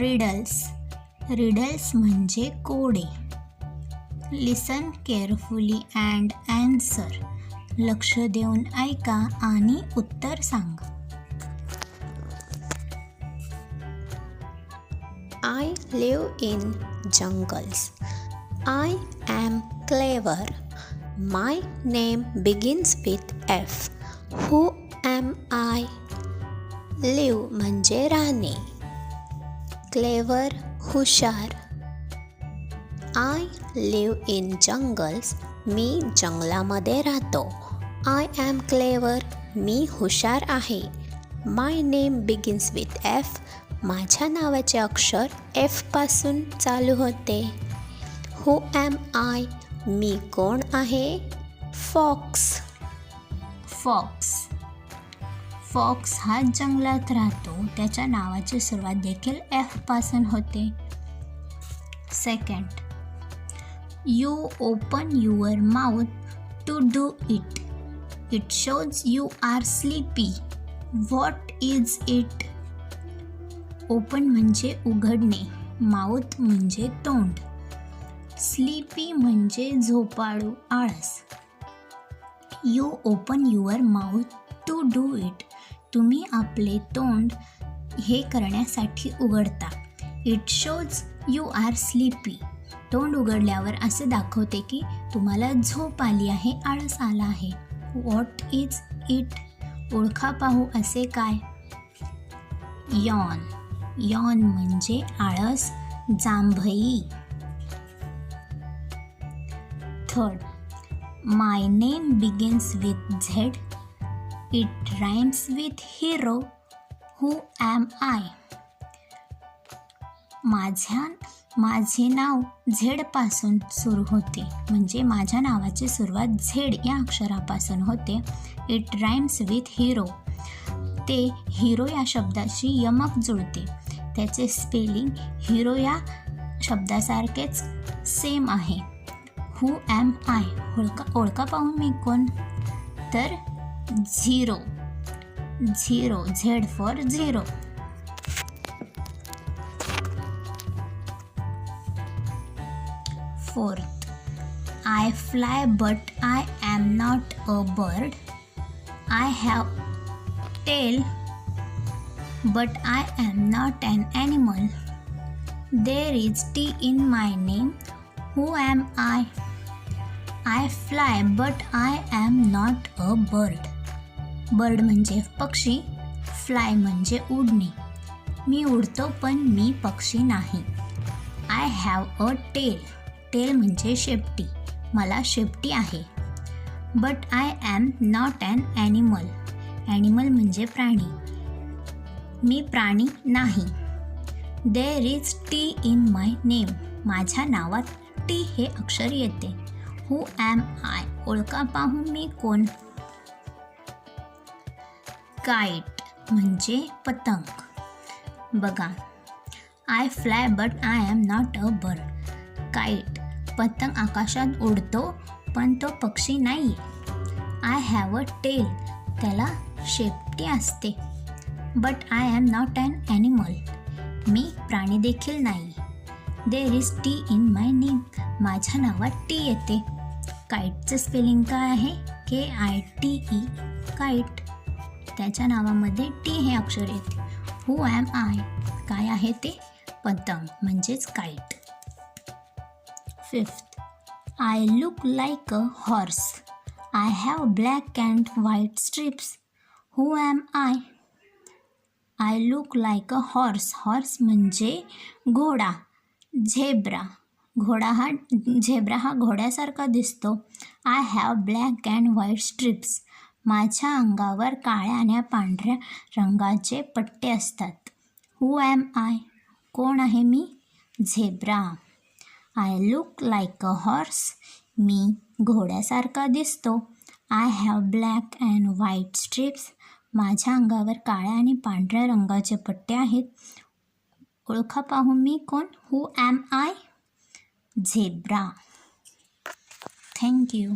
Riddles म्हणजे कोडे. लिसन carefully and answer. लक्ष देऊन ऐका आणि उत्तर सांगा. I live in jungles. I am clever. My name begins with F. Who am I? Live म्हणजे राहणे. Clever हुशार. I live in jungles. मी जंगलामध्ये राहतो. I am clever. मी हुशार आहे. My name begins with F. माझ्या नावाचे अक्षर F पासून चालू होते. Who am I? मी कोण आहे? फॉक्स हा जंगलात राहतो. त्याच्या नावाची सुरुवात देखील F पासून होते. Second, you open your mouth to do it. It shows you are sleepy. What is it? Open म्हणजे उघडणे, माउथ म्हणजे तोंड, स्लीपी म्हणजे झोपाळू, आळस. You open your mouth to do it. तुम्ही आपले तोंड हे करण्यासाठी उघडता. It shows you are sleepy. तोंड उघडल्यावर असे दाखवते की तुम्हाला झोप आली आहे, आळस आला आहे. What is it? ओळखा पाहू असे काय? यॉन म्हणजे आळस, जांभई. Third, my name begins with Z. It rhymes with hero. Who am I? माझे नाव झेड पासून सुरू होते, म्हणजे माझ्या नावाची सुरुवात झेड या अक्षरापासून होते. It rhymes with hero. ते हिरो या शब्दाशी यमक जुळते. त्याचे स्पेलिंग हिरो या शब्दासारखेच सेम आहे. Who am I? ओळखा पाहू मी कोण? तर zero. Z for zero. Fourth, I fly but I am not a bird. I have tail but I am not an animal. There is T in my name. Who am I? I fly but I am not a bird. Bird म्हणजे पक्षी, fly म्हणजे उडणे. मी उडतो पण मी पक्षी नाही. I have a tail. tail म्हणजे शेपटी. मला शेपटी आहे. But I am not an animal. animal म्हणजे प्राणी. मी प्राणी नाही. There is T in my name. माझ्या नावात टी हे अक्षर येते. Who am I? ओळखा पाहू मी कोण? काईट म्हणजे पतंग. बघा, I fly but I am not a bird. Kite पतंग आकाशात उडतो पण तो पक्षी नाही. I have a tail. त्याला शेपटी असते. But I am not an animal. मी प्राणी देखील नाही. There is T in my name. माझ्या नावात टी येते. काईटचं स्पेलिंग काय आहे? KITE. काईट. त्याच्या नावामध्ये टी हे अक्षर येते. Who am I? काय आहे ते? पतंग म्हणजेच kite. Fifth, I look like a horse. I have black and white strips. Who am I? I look like a horse. Horse म्हणजे घोडा. झेब्रा हा घोड्यासारखा दिसतो. I have black and white stripes. माझ्या अंगावर काळ्या आणि पांढऱ्या रंगाचे पट्टे असतात. हू ॲम आय? कोण आहे मी? Zebra. I look like a horse. मी घोड्यासारखा दिसतो. I have black and white stripes. माझ्या अंगावर काळ्या आणि पांढऱ्या रंगाचे पट्टे आहेत. ओळखा पाहू मी कोण? हू ॲम आय? झेब्रा. थँक्यू.